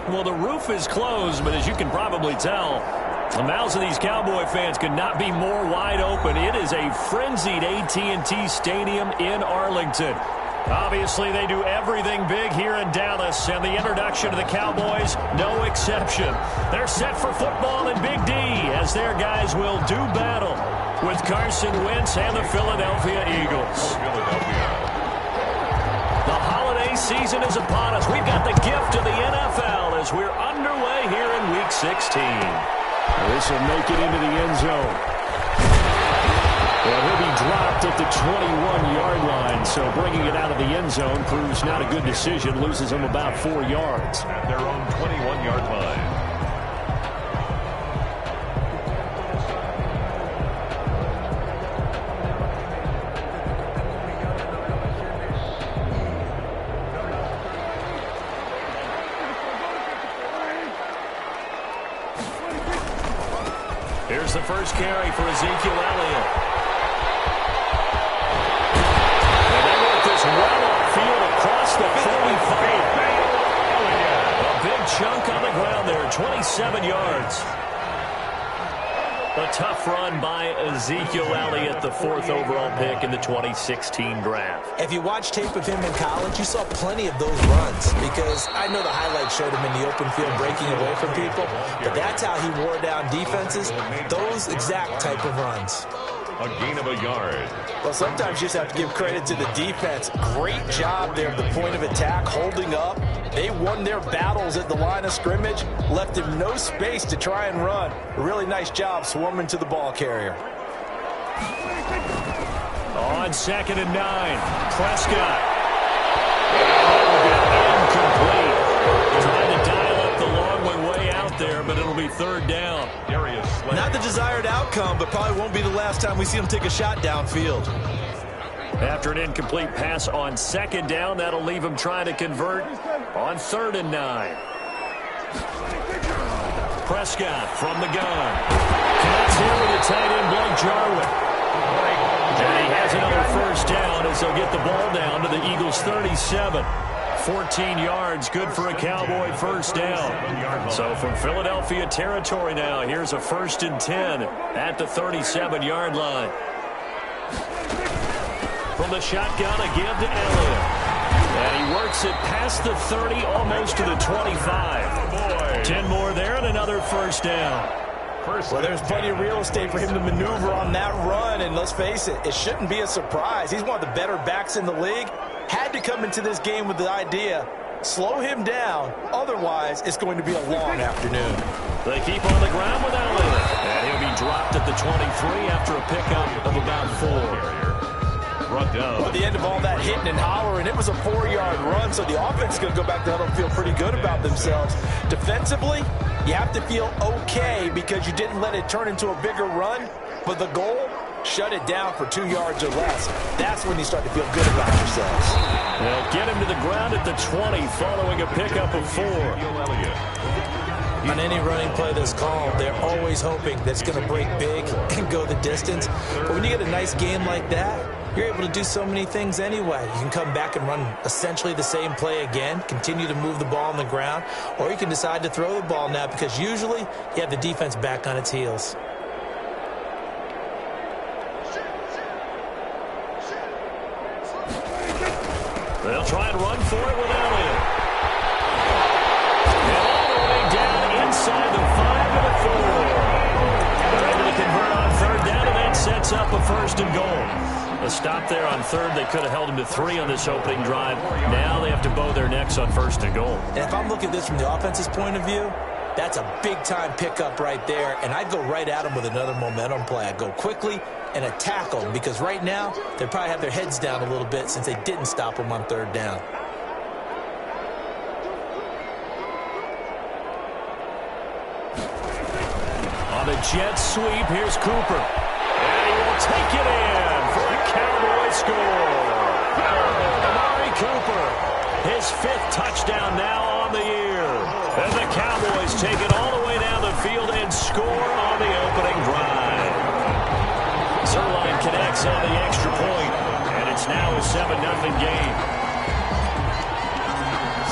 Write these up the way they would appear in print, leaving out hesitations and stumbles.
Well, the roof is closed, but as you can probably tell, the mouths of these Cowboy fans could not be more wide open. It is a frenzied AT&T Stadium in Arlington. Obviously, they do everything big here in Dallas, and the introduction to the Cowboys, no exception. They're set for football in Big D as their guys will do battle with Carson Wentz and the Philadelphia Eagles. The holiday season is upon us. We've got the gift of the NFL as we're underway here in Week 16. This will make it into the end zone. Well, he'll be dropped at the 21-yard line, so bringing it out of the end zone proves not a good decision, loses him about 4 yards. At their own 21-yard line. Here's the first carry for Ezekiel Elliott. Well upfield across the 45. A big chunk on the ground there, 27 yards. A tough run by Ezekiel Elliott, the 4th overall pick in the 2016 draft. If you watch tape of him in college, you saw plenty of those runs because I know the highlights showed him in the open field breaking away from people, but that's how he wore down defenses, those exact type of runs. A gain of a yard. Well, sometimes you just have to give credit to the defense. Great job there at the point of attack, holding up. They won their battles at the line of scrimmage, left him no space to try and run. A really nice job swarming to the ball carrier. On 2nd and 9, Prescott. Incomplete. Trying to dial up the long way out there, but it'll be 3rd down. Not the desired outcome, but probably won't be the last time we see him take a shot downfield. After an incomplete pass on 2nd down, that'll leave him trying to convert on 3rd and 9. Prescott from the gun. Connects here with the tight end, Blake Jarwin. And he has another first down as they'll get the ball down to the Eagles' 37. 14 yards, good for a Cowboy first down. So from Philadelphia territory now, here's a 1st and 10 at the 37-yard line. From the shotgun, a give to Elliott. And he works it past the 30, almost to the 25. 10 more there and another first down. Well, there's plenty of real estate for him to maneuver on that run, and let's face it, it shouldn't be a surprise. He's one of the better backs in the league. Had to come into this game with the idea, slow him down, otherwise it's going to be a long afternoon. They keep on the ground with Elliott, and he'll be dropped at the 23 after a pickup of about 4. Brought down. At the end of all that hitting and hollering, it was a 4-yard run, so the offense is going to go back to huddle and feel pretty good about themselves. Defensively, you have to feel okay because you didn't let it turn into a bigger run, but the goal, shut it down for 2 yards or less. That's when you start to feel good about yourselves. They'll get him to the ground at the 20 following a pickup of 4. On any running play that's called, they're always hoping that it's going to break big and go the distance. But when you get a nice game like that, you're able to do so many things anyway. You can come back and run essentially the same play again, continue to move the ball on the ground, or you can decide to throw the ball now because usually you have the defense back on its heels. They'll try and run for it with Elliott. And all the way down inside the 5 to the 4. They're able to convert on 3rd down, and that sets up a 1st and goal. A stop there on 3rd. They could have held him to 3 on this opening drive. Now they have to bow their necks on 1st and goal. And if I'm looking at this from the offense's point of view, that's a big-time pickup right there, and I'd go right at them with another momentum play. I'd go quickly and attack them because right now they probably have their heads down a little bit since they didn't stop them on 3rd down. On the jet sweep, here's Cooper. And he will take it in for a Cowboy score. Amari Cooper, his 5th touchdown now on the year. And the Cowboys take it all the way down the field and score on the opening drive. Zerline connects on the extra point, and it's now a 7-0 game.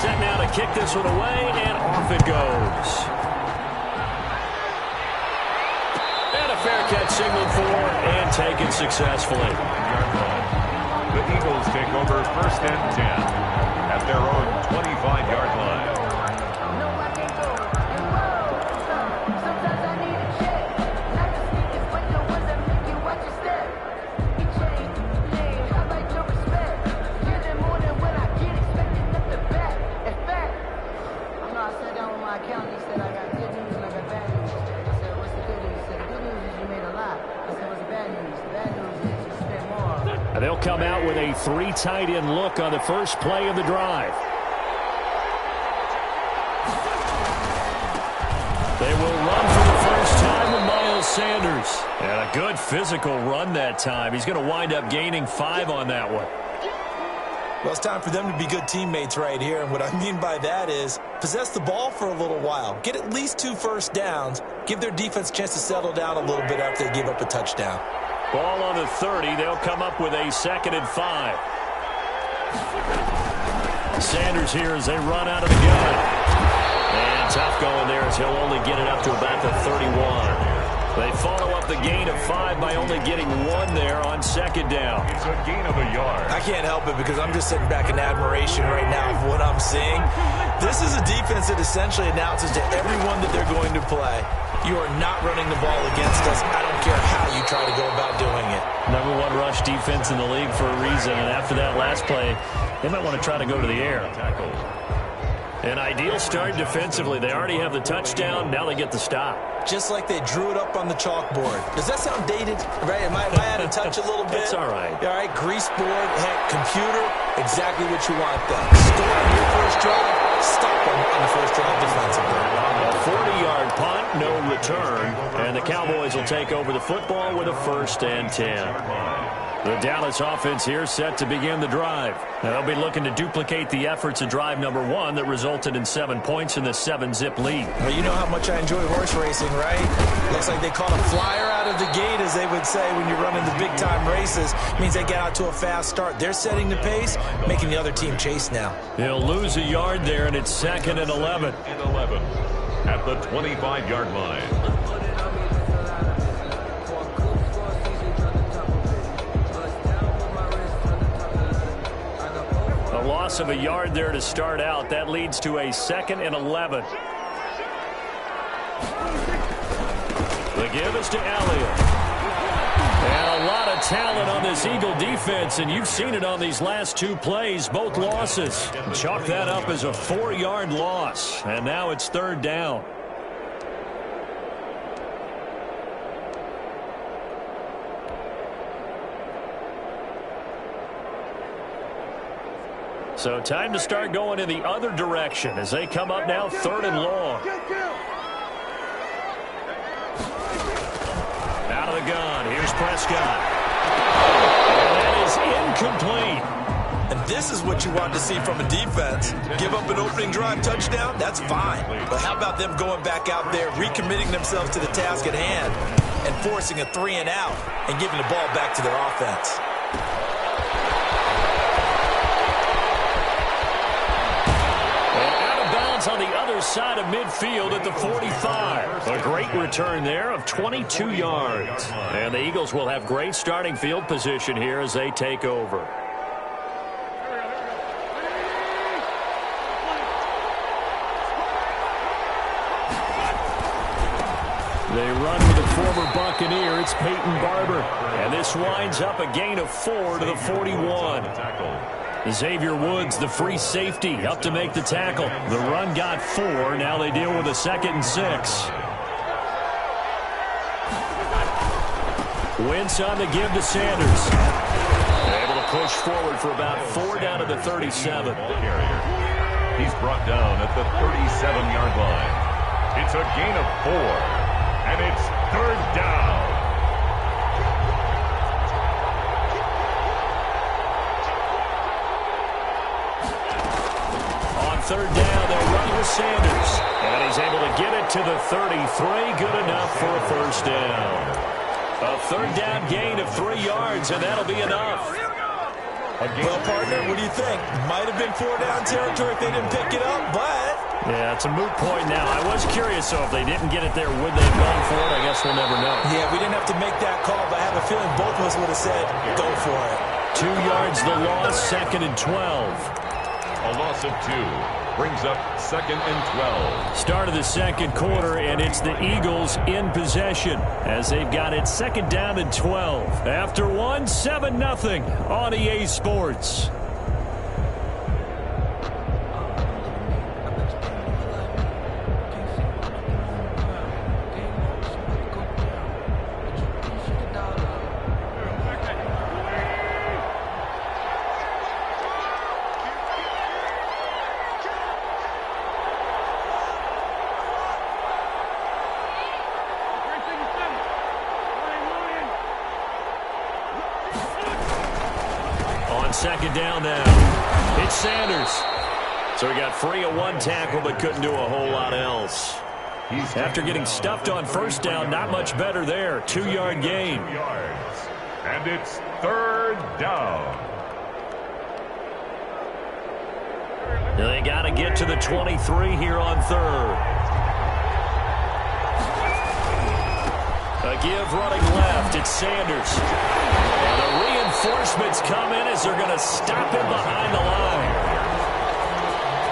set now to kick this one away, and off it goes. And a fair catch signaled for and taken successfully. The Eagles take over 1st and 10 at their own 25-yard line. They'll come out with a 3 tight end look on the first play of the drive. They will run for the first time with Miles Sanders. And a good physical run that time. He's going to wind up gaining 5 on that one. Well, it's time for them to be good teammates right here. And what I mean by that is possess the ball for a little while. Get at least 2 first downs. Give their defense a chance to settle down a little bit after they give up a touchdown. Ball on the 30. They'll come up with a 2nd and 5. Sanders here as they run out of the gun. And tough going there as he'll only get it up to about the 31. They follow up the gain of 5 by only getting 1 there on 2nd down. It's a gain of a yard. I can't help it because I'm just sitting back in admiration right now of what I'm seeing. This is a defense that essentially announces to everyone that they're going to play, you are not running the ball against us. I don't care how you try to go about doing it. #1 rush defense in the league for a reason. And after that last play, they might want to try to go to the air. An ideal start defensively. They already have the touchdown. Now they get the stop. Just like they drew it up on the chalkboard. Does that sound dated? Right? Am I out of touch a little bit? It's all right. All right, grease board, heck, computer, exactly what you want then. Score on your first drive, stop them on the first drive defensively. A 40-yard punt, no return. And the Cowboys will take over the football with a 1st and 10. The Dallas offense here set to begin the drive. They'll be looking to duplicate the efforts of drive #1 that resulted in 7 points in the 7-zip lead. Well, you know how much I enjoy horse racing, right? Looks like they caught a flyer out of the gate, as they would say when you're running the big-time races. Means they get out to a fast start. They're setting the pace, making the other team chase now. He'll lose a yard there, and it's 2nd and 11. And 11 at the 25-yard line. Loss of a yard there to start out. That leads to a 2nd and 11. The give is to Elliott. And a lot of talent on this Eagle defense, and you've seen it on these last 2 plays, both losses. Chalk that up as a 4-yard loss, and now it's 3rd down. So time to start going in the other direction as they come up now 3rd and long. Out of the gun. Here's Prescott. And that is incomplete. And this is what you want to see from a defense. Give up an opening drive touchdown, that's fine. But how about them going back out there, recommitting themselves to the task at hand, and forcing a 3 and out and giving the ball back to their offense. On the other side of midfield at the 45. A great return there of 22 yards. And the Eagles will have great starting field position here as they take over. They run with a former Buccaneer. It's Peyton Barber. And this winds up a gain of 4 to the 41. Xavier Woods, the free safety, up to make the tackle. The run got 4. Now they deal with a 2nd and 6. Wentz on the give to Sanders. Able to push forward for about 4 down to the 37. He's brought down at the 37-yard line. It's a gain of 4, and it's 3rd down. On 3rd down, they'll run with Sanders. And he's able to get it to the 33. Good enough for a 1st down. A 3rd down gain of 3 yards, and that'll be enough. Well, partner, what do you think? Might have been 4-down territory if they didn't pick it up, but... Yeah, it's a moot point now. I was curious, so if they didn't get it there, would they have gone for it? I guess we'll never know. Yeah, we didn't have to make that call, but I have a feeling both of us would have said, go for it. 2 yards the loss, 2nd and 12. A loss of 2 brings up 2nd and 12. Start of the second quarter, and it's the Eagles in possession as they've got it 2nd down and 12. After 1, 7-0 on EA Sports. Second down now. It's Sanders. So he got free of 1 tackle but couldn't do a whole lot else. After getting stuffed on 1st down, not much better there. 2-yard gain. And it's 3rd down. They got to get to the 23 here on 3rd. A give running left. It's Sanders. And the reinforcements come in as they're going to stop him behind the line.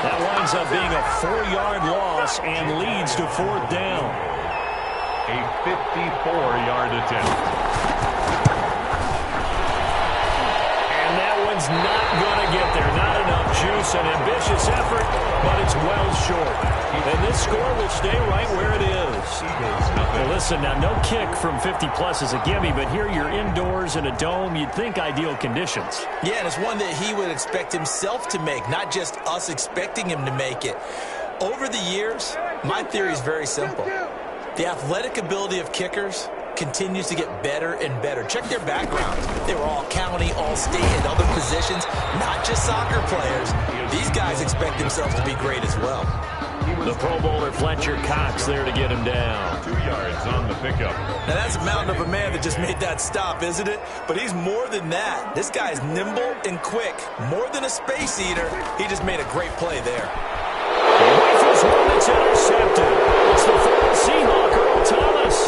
That winds up being a 4-yard loss and leads to 4th down. A 54-yard attempt. And that one's not going to get there. Not enough juice. An ambitious effort, but it's well short. And this score will stay right where it is. Well, listen, now, no kick from 50-plus is a gimme, but here you're indoors in a dome. You'd think ideal conditions. Yeah, and it's one that he would expect himself to make, not just us expecting him to make it. Over the years, my theory is very simple. The athletic ability of kickers continues to get better and better. Check their backgrounds. They were all county, all state, and other positions, not just soccer players. These guys expect themselves to be great as well. The Pro Bowler Fletcher Cox there to get him down. 2 yards on the pickup. Now that's a mountain of a man that just made that stop, isn't it? But he's more than that. This guy's nimble and quick. More than a space eater. He just made a great play there. He rifles one that's intercepted. It's the former Seahawk, Earl Thomas.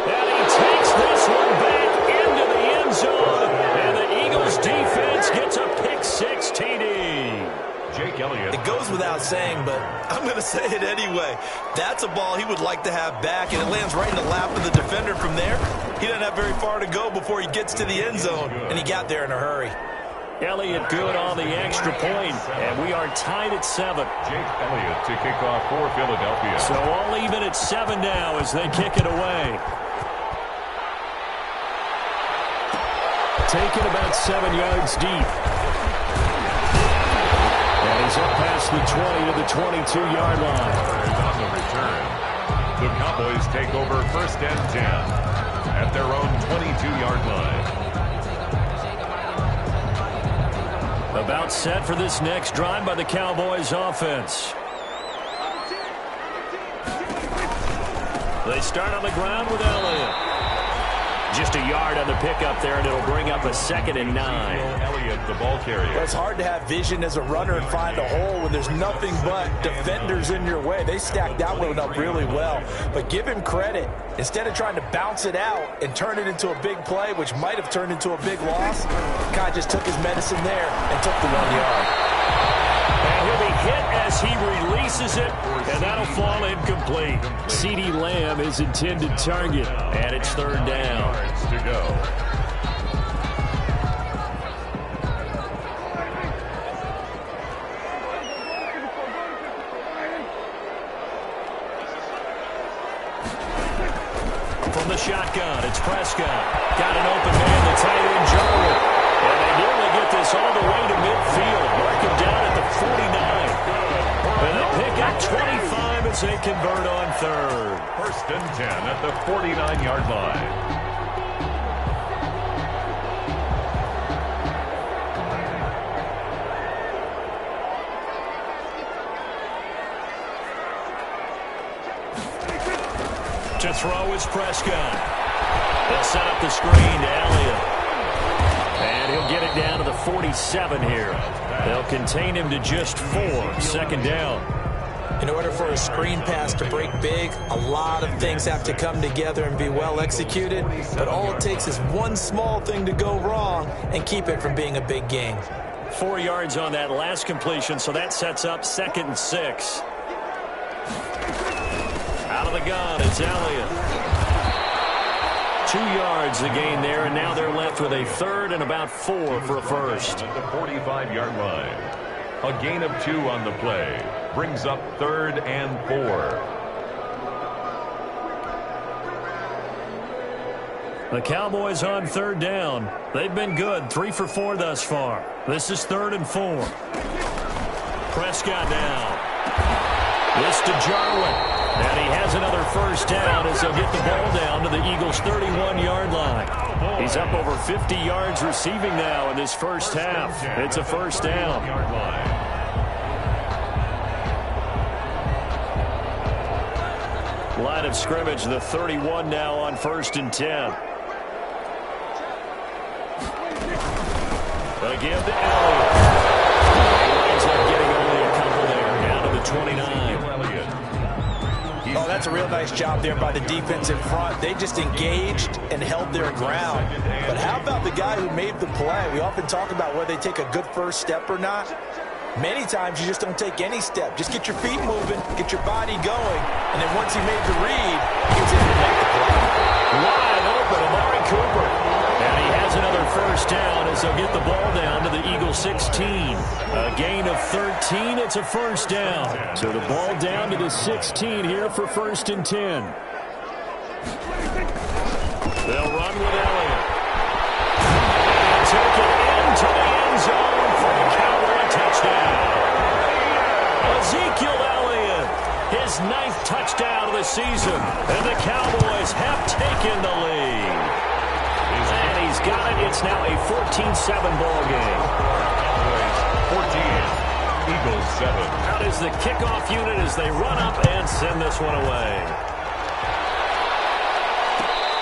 And he takes this one back into the end zone. And the Eagles defense gets a pick-6 TD. Jake Elliott. It goes without saying, but I'm going to say it anyway. That's a ball he would like to have back, and it lands right in the lap of the defender from there. He doesn't have very far to go before he gets to the end zone, and he got there in a hurry. Elliott good on the extra point, and we are tied at 7. Jake Elliott to kick off for Philadelphia. So all even at 7 now as they kick it away. Taken about 7 yards deep. And he's up past the 20 to the 22-yard line. On the return, the Cowboys take over 1st and 10 at their own 22-yard line. About set for this next drive by the Cowboys offense. They start on the ground with Elliott. Just a yard on the pickup there, and it'll bring up a 2nd and 9. Elliott, the ball carrier. It's hard to have vision as a runner and find a hole when there's nothing but defenders in your way. They stacked that one up really well. But give him credit. Instead of trying to bounce it out and turn it into a big play, which might have turned into a big loss, Kai just took his medicine there and took the 1 yard. And he'll be hit as he releases it, and that'll fall incomplete. CeeDee Lamb is intended target, and it's 3rd down. To go. From the shotgun, it's Prescott. Got an open man, the tight end, Jarwin. And they nearly get this all the way to midfield. Mark him down at the 49. And they pick up 25 as they convert on 3rd. 1st and 10 at the 49-yard line. To throw is Prescott. They'll set up the screen to Elliott. And he'll get it down to the 47 here. They'll contain him to just 4. Second down. In order for a screen pass to break big, a lot of things have to come together and be well executed. But all it takes is one small thing to go wrong and keep it from being a big gain. 4 yards on that last completion, so that sets up 2nd and 6. Out of the gun, it's Elliott. 2 yards the gain there, and now they're left with a 3rd and about 4 for a first. At the 45-yard line. A gain of 2 on the play. Brings up 3rd and 4. The Cowboys on 3rd down. They've been good, 3 for 4 thus far. This is 3rd and 4. Prescott now. This to Jarwin. And he has another first down as he'll get the ball down to the Eagles' 31-yard line. He's up over 50 yards receiving now in this first half. It's a first down. Line of scrimmage, the 31 now on 1st and 10. Again to Elliott. Ends up getting only a couple there, down to the 29. Oh, that's a real nice job there by the defense in front. They just engaged and held their ground. But how about the guy who made the play? We often talk about whether they take a good first step or not. Many times you just don't take any step. Just get your feet moving, get your body going, and then once he made the read, he was able to make the play. Wide open, Amari Cooper. And he has another first down as they'll get the ball down to the Eagles' 16. A gain of 13, it's a first down. So the ball down to the 16 here for 1st and 10. They'll run with Elliott. And take it into the end zone for a Cowboy touchdown. Ezekiel Elliott, his 9th touchdown of the season. And the Cowboys have taken the lead. And he's got it. It's now a 14-7 ball game. 14, Eagles 7. Out is the kickoff unit as they run up and send this one away.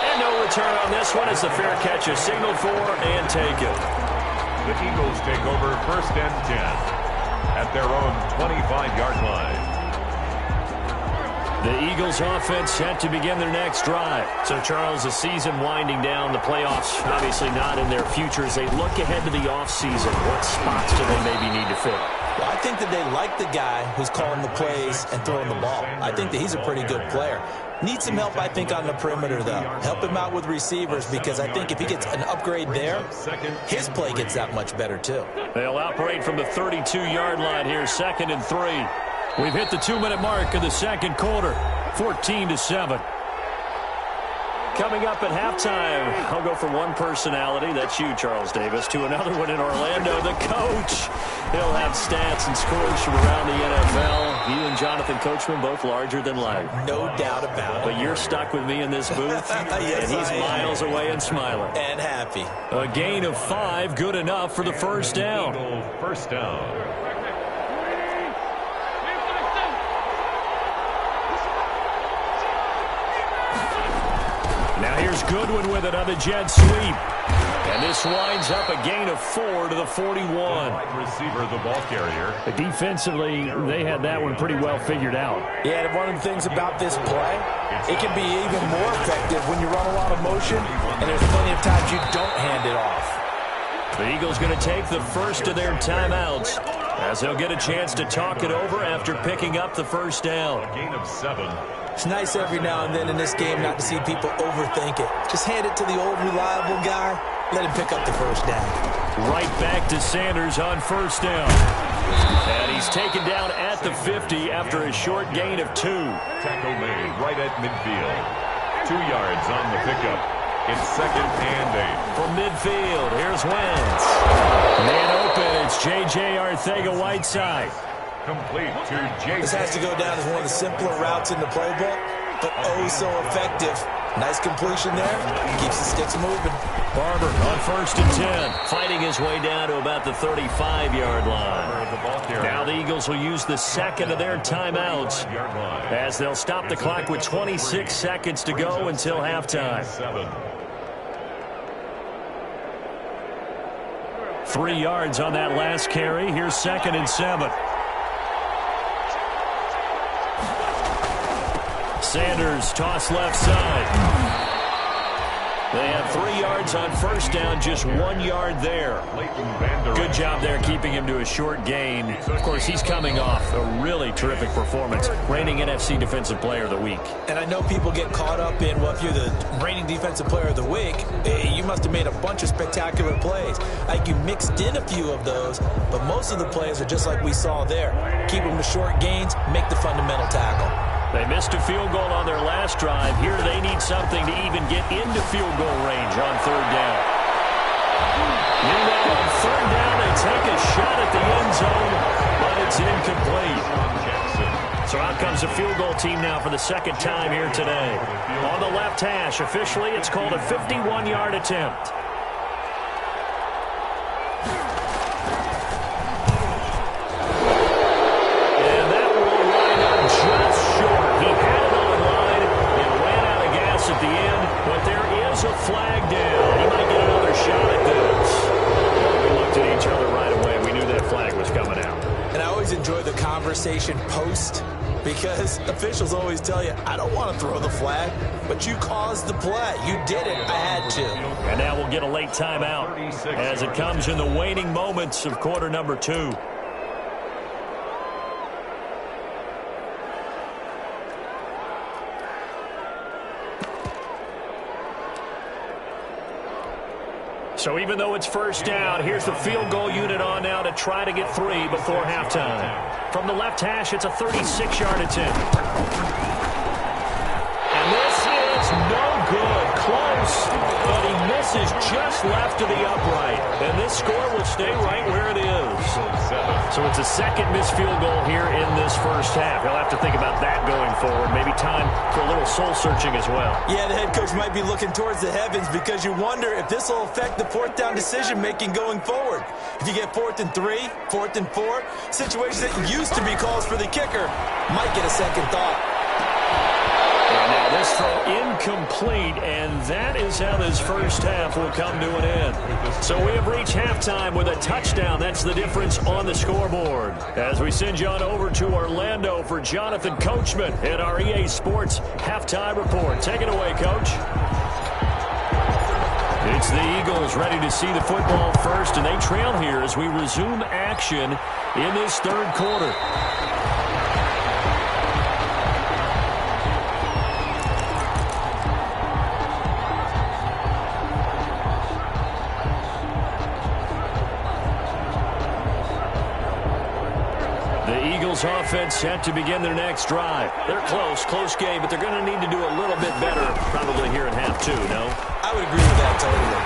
And no return on this one as the fair catch is signaled for and taken. The Eagles take over 1st and 10 at their own 25-yard line. The Eagles offense set to begin their next drive. So, Charles, the season winding down, the playoffs obviously not in their future. As they look ahead to the offseason, what spots do they maybe need to fill? Well, I think that they like the guy who's calling the plays and throwing the ball. I think that he's a pretty good player. Needs some help, I think, on the perimeter, though. Help him out with receivers because I think if he gets an upgrade there, his play gets that much better, too. They'll operate from the 32-yard line here, 2nd and 3. We've hit the 2-minute mark of the second quarter, 14-7. Coming up at halftime, I'll go from one personality, that's you, Charles Davis, to another one in Orlando, the coach. He'll have stats and scores from around the NFL. You and Jonathan Coachman, both larger than life. No doubt about it. But you're stuck with me in this booth, yes, and he's miles away and smiling. And happy. A gain of 5, good enough for the first down. First down. Now here's Goodwin with it on the jet sweep. And this winds up a gain of 4 to the 41. Wide receiver, the ball carrier. Defensively, they had that one pretty well figured out. Yeah, and one of the things about this play, it can be even more effective when you run a lot of motion, and there's plenty of times you don't hand it off. The Eagles going to take the first of their timeouts as they'll get a chance to talk it over after picking up the first down. A gain of 7. It's nice every now and then in this game not to see people overthink it. Just hand it to the old reliable guy. Let him pick up the first down. Right back to Sanders on first down. And he's taken down at the 50 after a short gain of 2. Tackle made right at midfield. 2 yards on the pickup. It's 2nd and 8. From midfield, here's Wentz. Man open, it's J.J. Arcega-Whiteside. Complete to Jason. This has to go down as one of the simpler routes in the playbook, but oh so effective. Nice completion there. Keeps the sticks moving. Barber on 1st and 10. Fighting his way down to about the 35-yard line. Now the Eagles will use the second of their timeouts as they'll stop the clock with 26 seconds to go until halftime. 3 yards on that last carry. Here's 2nd and 7. Sanders toss left side. They have 3 yards on first down, just 1 yard there. Good job there keeping him to a short gain. Of course, he's coming off a really terrific performance, reigning NFC Defensive Player of the Week. And I know people get caught up in, well, if you're the reigning Defensive Player of the Week, you must have made a bunch of spectacular plays. Like you mixed in a few of those, but most of the plays are just like we saw there. Keep them to short gains, make the fundamental tackle. They missed a field goal on their last drive. Here they need something to even get into field goal range on 3rd down. Meanwhile, on 3rd down, they take a shot at the end zone, but it's incomplete. So out comes the field goal team now for the 2nd time here today. On the left hash, officially, it's called a 51-yard attempt. A flag down. He might get another shot at this. We looked at each other right away. We knew that flag was coming out. And I always enjoy the conversation post because officials always tell you, I don't want to throw the flag, but you caused the play. You did it. I had to. And now we'll get a late timeout as it comes in the waning moments of quarter number 2. So even though it's first down, here's the field goal unit on now to try to get 3 before halftime. From the left hash, it's a 36-yard attempt. And this is no good. Close, but he misses just left to the upright. And this score will stay right where it is. So it's a 2nd missed field goal here in this first half. He'll have to think about that going forward. Maybe time for a little soul-searching as well. Yeah, the head coach might be looking towards the heavens because you wonder if this will affect the 4th down decision-making going forward. If you get 4th and 3, 4th and 4, situations that used to be calls for the kicker might get a second thought. And now this throw incomplete, and that is how this first half will come to an end. So we have reached halftime with a touchdown. That's the difference on the scoreboard. As we send you on over to Orlando for Jonathan Coachman at our EA Sports Halftime Report. Take it away, Coach. It's the Eagles ready to see the football first, and they trail here as we resume action in this 3rd quarter. Offense set to begin their next drive. They're close game, but they're going to need to do a little bit better probably here in half 2, no? I would agree with that totally.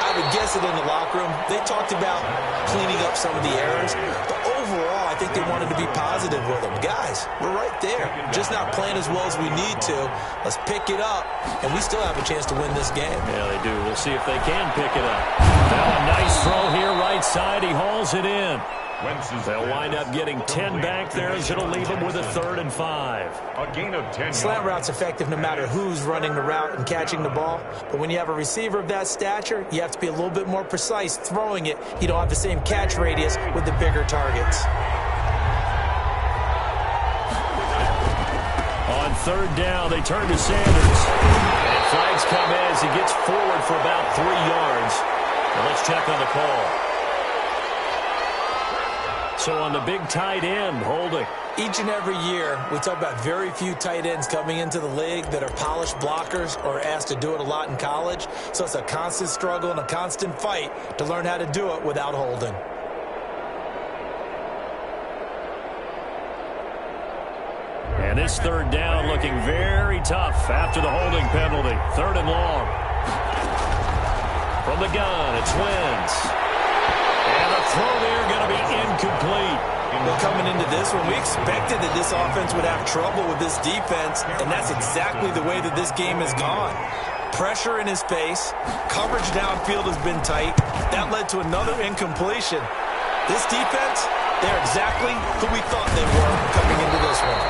I would guess it in the locker room. They talked about cleaning up some of the errors, but overall, I think they wanted to be positive with them. Guys, we're right there. Just not playing as well as we need to. Let's pick it up, and we still have a chance to win this game. Yeah, they do. We'll see if they can pick it up. Now a nice throw here, right side. He hauls it in. They'll wind up getting 10 back there as it'll leave them with a 3rd and 5. A gain of 10 Slant route's effective no matter who's running the route and catching the ball. But when you have a receiver of that stature, you have to be a little bit more precise throwing it. You don't have the same catch radius with the bigger targets. On 3rd down, they turn to Sanders. And flags come in as he gets forward for about 3 yards. Now let's check on the call. So on the big tight end, holding. Each and every year, we talk about very few tight ends coming into the league that are polished blockers or asked to do it a lot in college. So it's a constant struggle and a constant fight to learn how to do it without holding. And this 3rd down looking very tough after the holding penalty. 3rd and long. From the gun, it's Wentz. And the throw there going to be incomplete. Well, coming into this one, we expected that this offense would have trouble with this defense, and that's exactly the way that this game has gone. Pressure in his face, coverage downfield has been tight. That led to another incompletion. This defense, they're exactly who we thought they were coming into this one.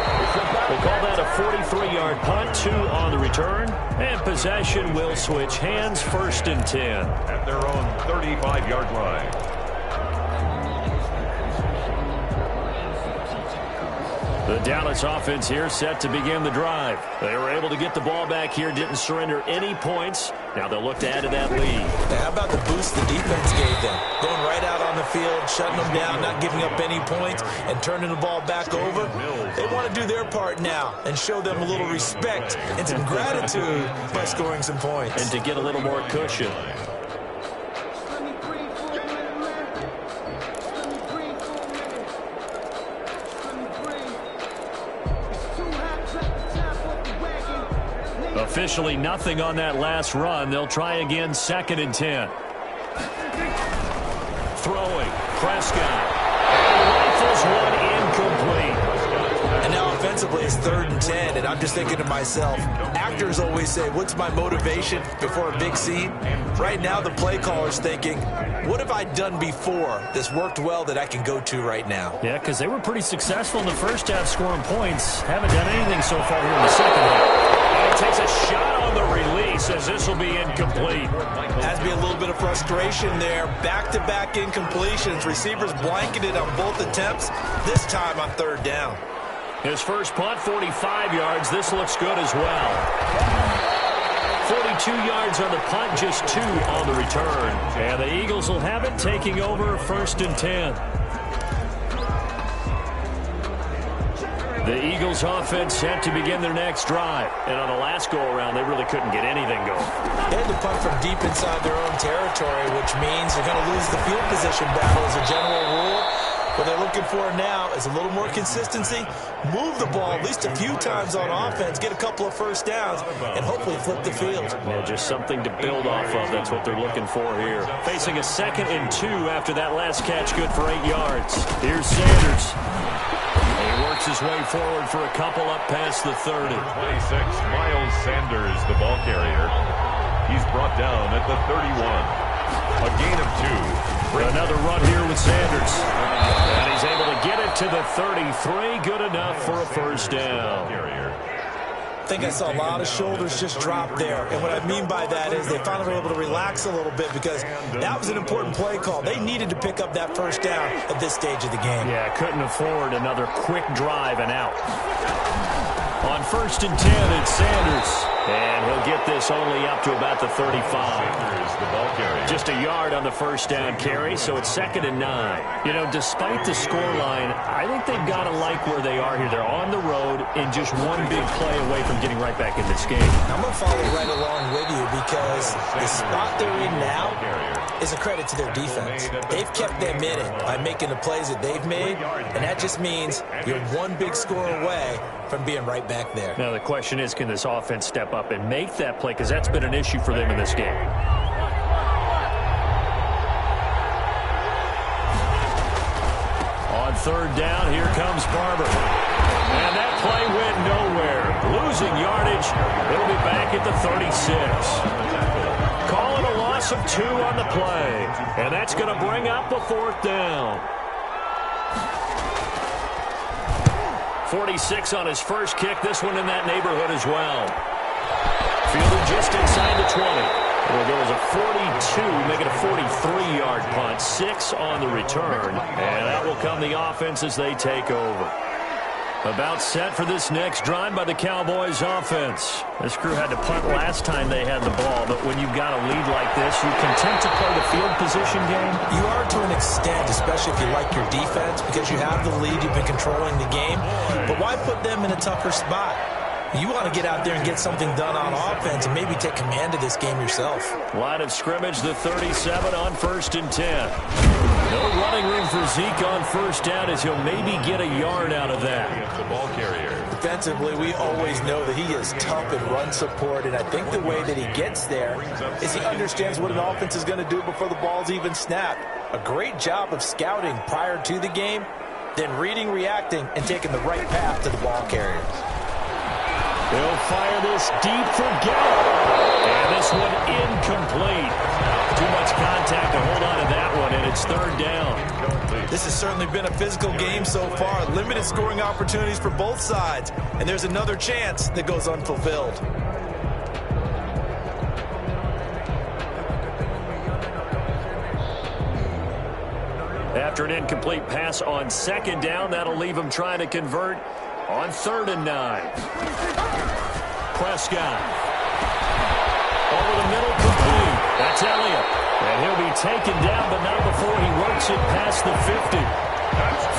We'll call that a 43-yard punt, 2 on the return, and possession will switch hands, 1st and 10. At their own 35-yard line. The Dallas offense here set to begin the drive. They were able to get the ball back here, didn't surrender any points. Now they'll look to add to that lead. Now, how about the boost the defense gave them? Going right out on the field, shutting them down, not giving up any points, and turning the ball back over. They want to do their part now and show them a little respect and some gratitude by scoring some points. And to get a little more cushion. Officially nothing on that last run. They'll try again, 2nd and 10. Throwing, Prescott. Rifles one incomplete. And now offensively it's 3rd and 10, and I'm just thinking to myself, actors always say, what's my motivation before a big scene? Right now the play caller's thinking, what have I done before that's worked well that I can go to right now? Yeah, because they were pretty successful in the first half scoring points. Haven't done anything so far here in the second half. And he takes a shot on the release as this will be incomplete. Has to be a little bit of frustration there. Back-to-back incompletions. Receivers blanketed on both attempts, this time on 3rd down. His first punt, 45 yards. This looks good as well. 42 yards on the punt, just 2 on the return. And the Eagles will have it, taking over 1st and 10. The Eagles offense set to begin their next drive. And on the last go-around, they really couldn't get anything going. They had to punt from deep inside their own territory, which means they're going to lose the field position battle as a general rule. What they're looking for now is a little more consistency, move the ball at least a few times on offense, get a couple of first downs, and hopefully flip the field. Yeah, just something to build off of. That's what they're looking for here. Facing a 2nd and 2 after that last catch, good for 8 yards. Here's Sanders. He works his way forward for a couple up past the 30. 26, Miles Sanders, the ball carrier. He's brought down at the 31. A gain of 2. Another run here with Sanders. And he's able to get it to the 33. Good enough for a first down. I think I saw a lot of shoulders just drop there. And what I mean by that is they finally were able to relax a little bit because that was an important play call. They needed to pick up that first down at this stage of the game. Yeah, couldn't afford another quick drive and out. On 1st and 10, it's Sanders. And he'll get this only up to about the 35. Just a yard on the first down carry, so it's 2nd and 9. You know, despite the scoreline, I think they've got to like where they are here. They're on the road and just one big play away from getting right back in this game. I'm going to follow right along with you because the spot they're in now is a credit to their defense. They've kept them in it by making the plays that they've made, and that just means you're one big score away from being right back there. Now the question is, can this offense step up and make that play? Because that's been an issue for them in this game. On 3rd down, here comes Barber. And that play went nowhere. Losing yardage. It'll be back at the 36. Calling a loss of 2 on the play. And that's going to bring up a 4th down. 46 on his first kick. This one in that neighborhood as well. Fielded just inside the 20. It'll go as a 42, make it a 43-yard punt. 6 on the return. And that will come the offense as they take over. About set for this next drive by the Cowboys offense. This crew had to punt last time they had the ball, but when you've got a lead like this, you're content to play the field position game? You are to an extent, especially if you like your defense, because you have the lead, you've been controlling the game. But why put them in a tougher spot? You want to get out there and get something done on offense and maybe take command of this game yourself. Line of scrimmage, the 37 on 1st and 10. No running room for Zeke on first down as he'll maybe get a yard out of that. The ball carrier. Defensively, we always know that he is tough in run support, and I think the way that he gets there is he understands what an offense is going to do before the ball's even snapped. A great job of scouting prior to the game, then reading, reacting, and taking the right path to the ball carrier. He'll fire this deep for Gallup. And this one incomplete. Too much contact to hold on to that one, and it's 3rd down. This has certainly been a physical game so far. Limited scoring opportunities for both sides. And there's another chance that goes unfulfilled. After an incomplete pass on 2nd down, that'll leave him trying to convert On 3rd and 9. Prescott. Over the middle, complete. That's Elliott. And he'll be taken down, but not before he works it past the 50.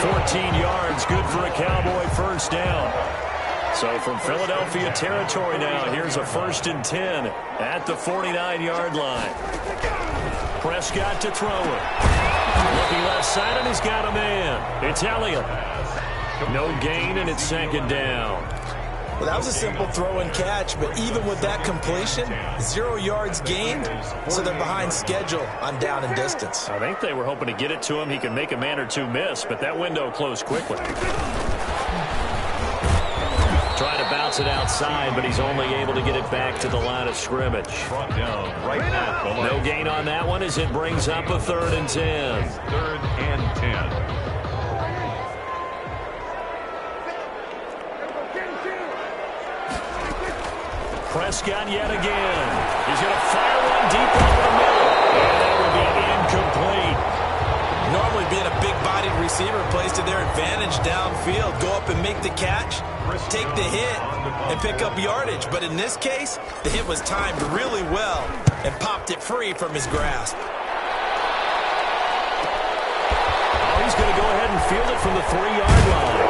14 yards, good for a Cowboy first down. So from Philadelphia territory now, here's a 1st and 10 at the 49-yard line. Prescott to throw it. Looking left side, and he's got a man. It's Elliott. No gain, and it's 2nd down. Well, that was a simple throw and catch, but even with that completion, 0 yards gained, so they're behind schedule on down and distance. I think they were hoping to get it to him. He could make a man or two miss, but that window closed quickly. Trying to bounce it outside, but he's only able to get it back to the line of scrimmage. No gain on that one as it brings up a 3rd and 10. 3rd and 10. Prescott yet again. He's going to fire one deep over the middle. And that would be incomplete. Normally being a big-bodied receiver plays to their advantage downfield. Go up and make the catch, take the hit, and pick up yardage. But in this case, the hit was timed really well and popped it free from his grasp. Oh, he's going to go ahead and field it from the 3-yard line.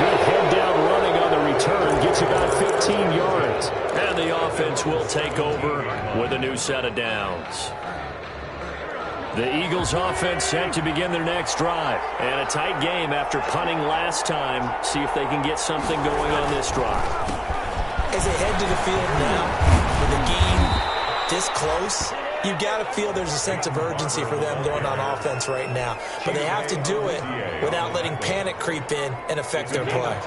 Good head-down running on the return. Gets about 15 yards. And the offense will take over with a new set of downs. The Eagles offense set to begin their next drive. And a tight game after punting last time. See if they can get something going on this drive. As they head to the field now, with the game this close, you've got to feel there's a sense of urgency for them going on offense right now. But they have to do it without letting panic creep in and affect their play.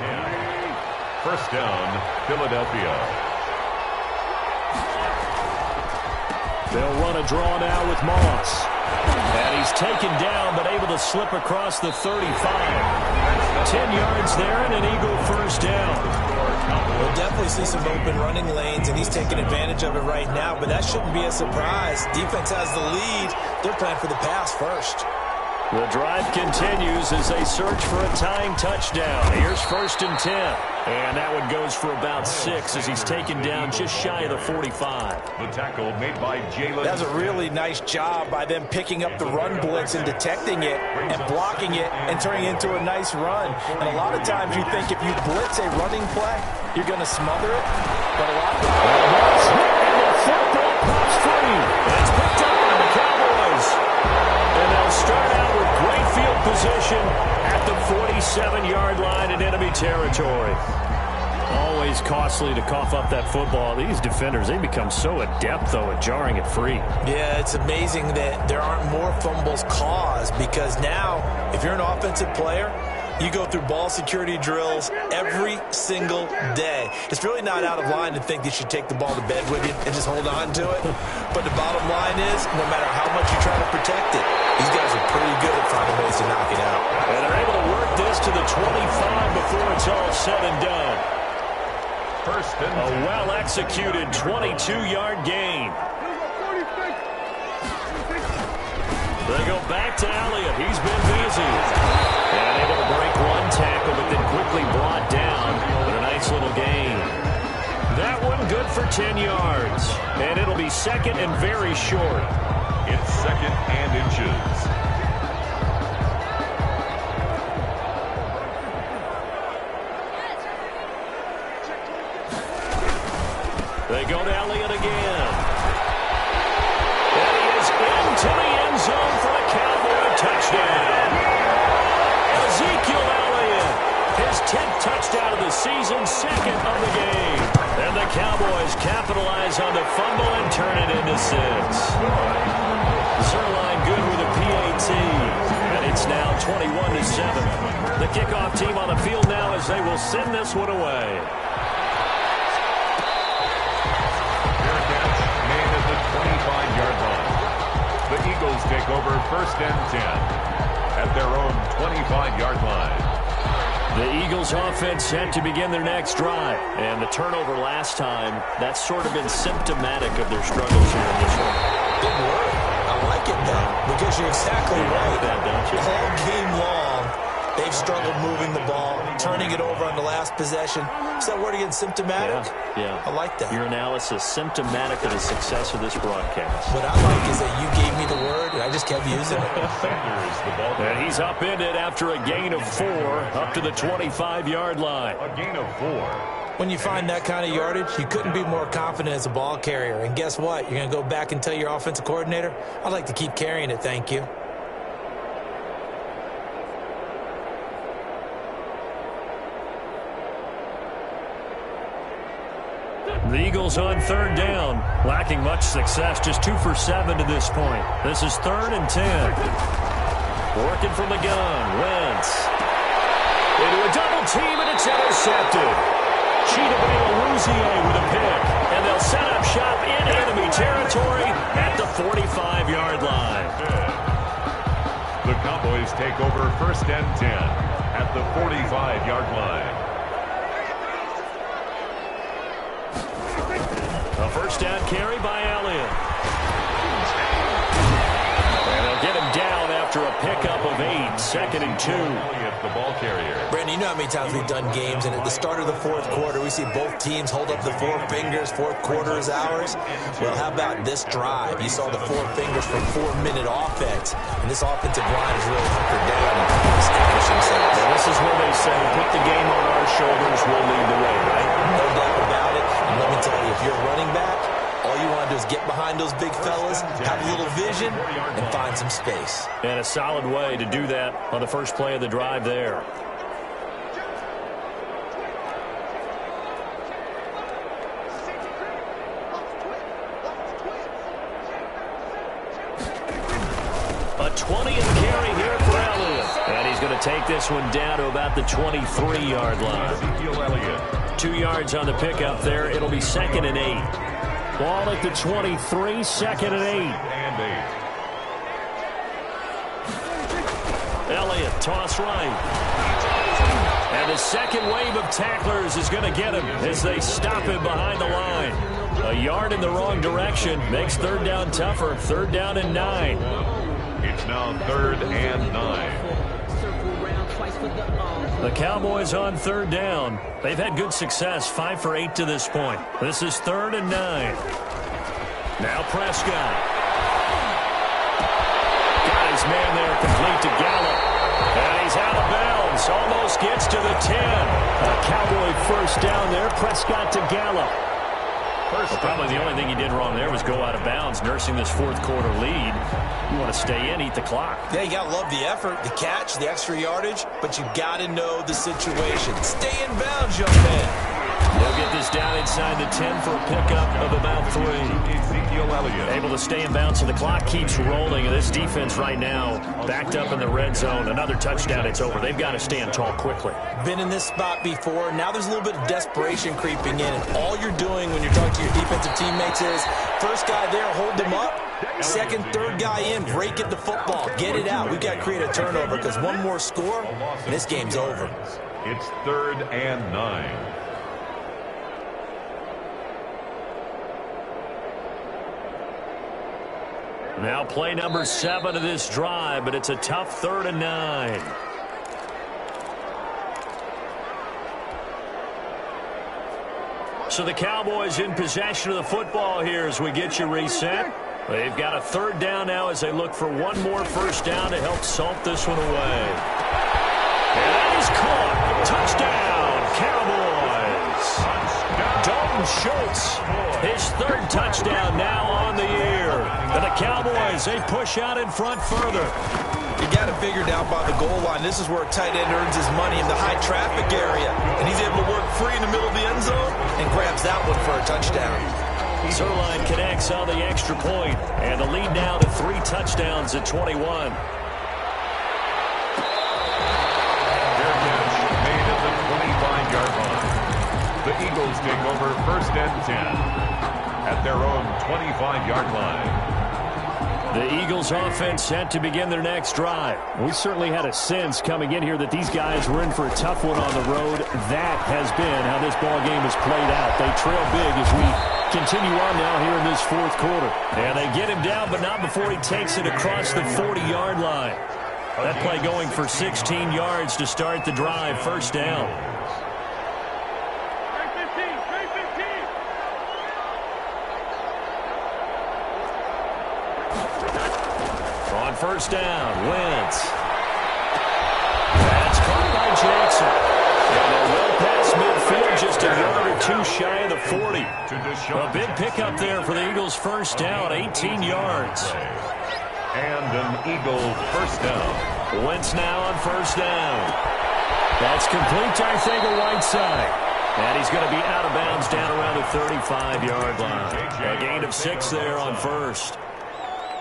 1st down, Philadelphia. They'll run a draw now with Moss. And he's taken down, but able to slip across the 35. 10 yards there and an Eagle 1st down. We'll definitely see some open running lanes, and he's taking advantage of it right now, but that shouldn't be a surprise. Defense has the lead. They're playing for the pass first. The drive continues as they search for a tying touchdown. Here's 1st and 10. And that one goes for about 6 as he's taken down just shy of the 45. The tackle made by Jalen. That was a really nice job by them picking up the run blitz and detecting it and blocking it and turning it into a nice run. And a lot of times you think if you blitz a running play, you're going to smother it. But a lot of times, and the football pops free. It's picked up by the Cowboys. And they'll start out with great field position at the 47-yard line in enemy territory. Always costly to cough up that football. These defenders, they become so adept, though, at jarring it free. Yeah, it's amazing that there aren't more fumbles caused because now, if you're an offensive player, you go through ball security drills every single day. It's really not out of line to think that you should take the ball to bed with you and just hold on to it. But the bottom line is, no matter how much you try to protect it, these guys are pretty good at finding ways to knock it out. And they're able to work this to the 25 before it's all said and done. A well-executed 22-yard gain. They go back to Elliott. He's been busy. And able to break one tackle, but then quickly brought down. But a nice little gain. That one good for 10 yards. And it'll be 2nd and very short. It's 2nd and inches. They go to Elliott again. And he is into the end zone for a Cowboy touchdown. Ezekiel Elliott, his 10th touchdown of the season, 2nd of the game. And the Cowboys capitalize on the fumble and turn it into 6. Zerline good with a PAT. And it's now 21-7. The kickoff team on the field now as they will send this one away. The Eagles take over 1st and 10 at their own 25-yard line. The Eagles offense set to begin their next drive. And the turnover last time, that's sort of been symptomatic of their struggles here in this one. Good work. I like it, though, because you're exactly right. All game long, they've they've struggled moving the ball, turning it over on the last possession. Is that word again, symptomatic? Yeah. I like that. Your analysis, symptomatic of the success of this broadcast. What I like is that you gave me the word, and I just kept using it. And he's upended after a gain of 4 up to the 25-yard line. A gain of 4. When you find that kind of yardage, you couldn't be more confident as a ball carrier. And guess what? You're going to go back and tell your offensive coordinator, I'd like to keep carrying it, thank you. The Eagles on 3rd down, lacking much success, just 2 for 7 to this point. This is 3rd and 10. Working from the gun, Wentz. Into a double team, and it's intercepted. Cheetah Louisier with a pick, and they'll set up shop in enemy territory at the 45-yard line. The Cowboys take over 1st and 10 at the 45-yard line. A first down carry by Elliott. And they'll get him down after a pickup of 8, 2nd and 2. Elliott, the ball carrier. Brandon, you know how many times we've done games, and at the start of the 4th quarter, we see both teams hold up the 4 fingers, 4th quarter is ours. Well, how about this drive? You saw the 4 fingers for 4-minute offense, and this offensive line is really hunkered down and establish themselves. Well, this is where they say, put the game on our shoulders, we'll lead the way, right? No doubt about it. And let me tell you, if you're running back, all you want to do is get behind those big fellas, have a little vision, and find some space. And a solid way to do that on the first play of the drive there. A 20th carry here for Elliott. And he's going to take this one down to about the 23-yard line. Ezekiel Elliott. 2 yards on the pickup there. It'll be 2nd and 8. Ball at the 23, 2nd and 8. And 8. Elliott, toss right. And the second wave of tacklers is going to get him as they stop him behind the line. A yard in the wrong direction makes 3rd down tougher. 3rd down and 9. It's now 3rd and 9. The Cowboys on 3rd down. They've had good success, 5 for 8 to this point. This is 3rd and 9. Now Prescott. Got his man there, complete to Gallup. And he's out of bounds. Almost gets to the 10. A Cowboy first down there. Prescott to Gallup. Well, probably the only thing he did wrong there was go out of bounds, nursing this 4th quarter lead. You want to stay in, eat the clock. Yeah, you got to love the effort, the catch, the extra yardage, but you got to know the situation. Stay in bounds, young man. They'll get this down inside the 10 for a pickup of about 3. Ezekiel Elliott. Able to stay in bounds, so the clock keeps rolling. And this defense right now backed up in the red zone. Another touchdown, it's over. They've got to stand tall quickly. Been in this spot before. Now there's a little bit of desperation creeping in. And all you're doing when you're talking to your defensive teammates is, first guy there, hold them up. Second, third guy in, break it the football. Get it out. We've got to create a turnover because one more score, and this game's over. It's 3rd and 9. Now play number 7 of this drive, but it's a tough 3rd and 9. So the Cowboys in possession of the football here as we get you reset. They've got a 3rd down now as they look for one more first down to help salt this one away. And that is caught. Touchdown, Cowboys. Dalton Schultz, his 3rd touchdown now on the year. And the Cowboys, they push out in front further. You got to figure down by the goal line. This is where a tight end earns his money in the high traffic area. And he's able to work free in the middle of the end zone and grabs that one for a touchdown. Zerline connects on the extra point, and the lead now to 3 touchdowns at 21. Fair catch made at the 25-yard line. The Eagles take over 1st and 10 at their own 25-yard line. The Eagles offense set to begin their next drive. We certainly had a sense coming in here that these guys were in for a tough one on the road. That has been how this ball game has played out. They trail big as we continue on now here in this 4th quarter. And they get him down, but not before he takes it across the 40-yard line. That play going for 16 yards to start the drive. First down. On first down, Wentz. That's caught by Jackson. And they're well past midfield, just a yard or two shy of the 40. A big pickup there for the Eagles' first down, 18 yards. And an Eagle first down. Wentz now on first down. That's complete to Whiteside. And he's going to be out of bounds down around the 35-yard line. A gain of 6 there on first.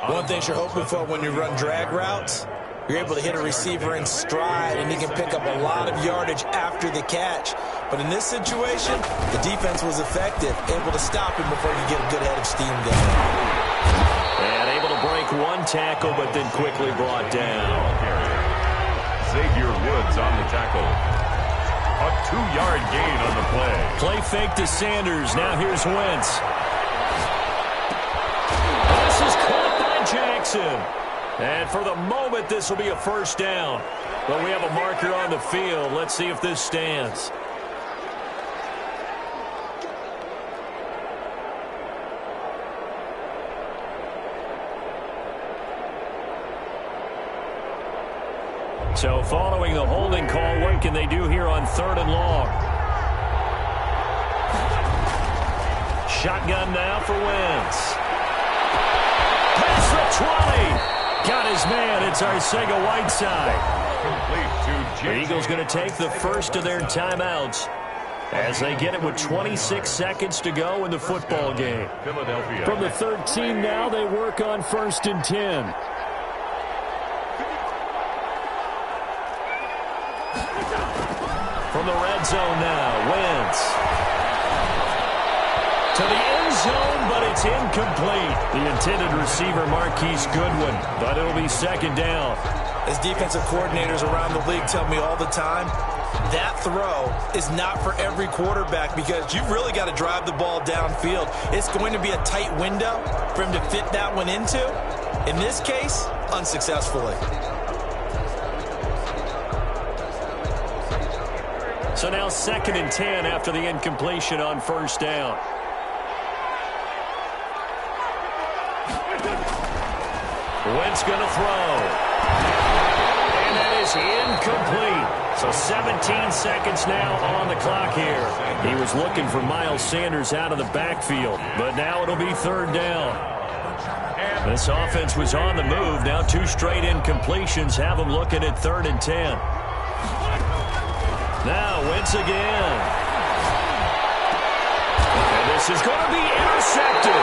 One thing you're hoping for when you run drag routes, you're able to hit a receiver in stride, and he can pick up a lot of yardage after the catch. But in this situation, the defense was effective, able to stop him before he could get a good head of steam going. And able to break one tackle, but then quickly brought down. Xavier Woods on the tackle. A 2-yard gain on the play. Play fake to Sanders. Now here's Wentz. This is caught by Jackson. And for the moment, this will be a first down. But we have a marker on the field. Let's see if this stands. So following the holding call, what can they do here on 3rd and long? Shotgun now for Wentz. Pass for 20. Got his man. It's Whiteside. Complete to The Eagles going to take the first of their timeouts as they get it with 26 seconds to go in the football game. Philadelphia. From the 13 now, they work on 1st and 10. From the red zone now, Wentz. To the end zone, but it's incomplete. The intended receiver, Marquise Goodwin, but it'll be 2nd down. As defensive coordinators around the league tell me all the time, that throw is not for every quarterback because you've really got to drive the ball downfield. It's going to be a tight window for him to fit that one into. In this case, unsuccessfully. So now 2nd and 10 after the incompletion on first down. Wentz going to throw. And that is incomplete. So 17 seconds now on the clock here. He was looking for Miles Sanders out of the backfield, but now it'll be 3rd down. This offense was on the move. Now 2 straight incompletions have them looking at 3rd and 10. Now Wentz again. And this is going to be intercepted.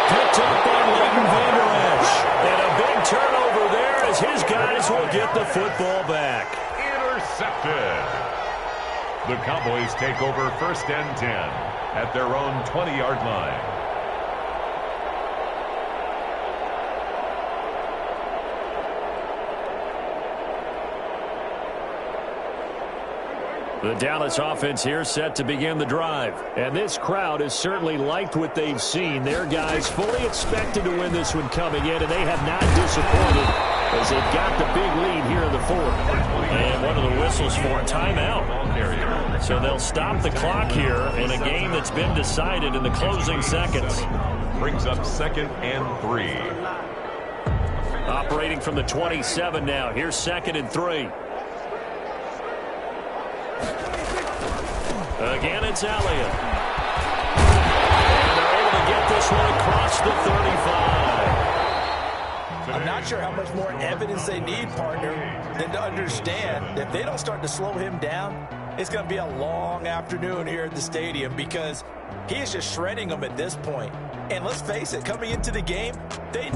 Picked up by Leighton Vander Esch. And a big turnover there as his guys will get the football back. Intercepted. The Cowboys take over 1st and 10 at their own 20-yard line. The Dallas offense here set to begin the drive. And this crowd has certainly liked what they've seen. Their guys fully expected to win this one coming in, and they have not disappointed as they've got the big lead here in the 4th. And one of the whistles for a timeout. So they'll stop the clock here in a game that's been decided in the closing seconds. Brings up 2nd and 3. Operating from the 27 now. Here's 2nd and 3. Again, it's Elliott. And they're able to get this one across the 35. I'm not sure how much more evidence they need, partner, than to understand that if they don't start to slow him down, it's going to be a long afternoon here at the stadium because he is just shredding them at this point. And let's face it, coming into the game, they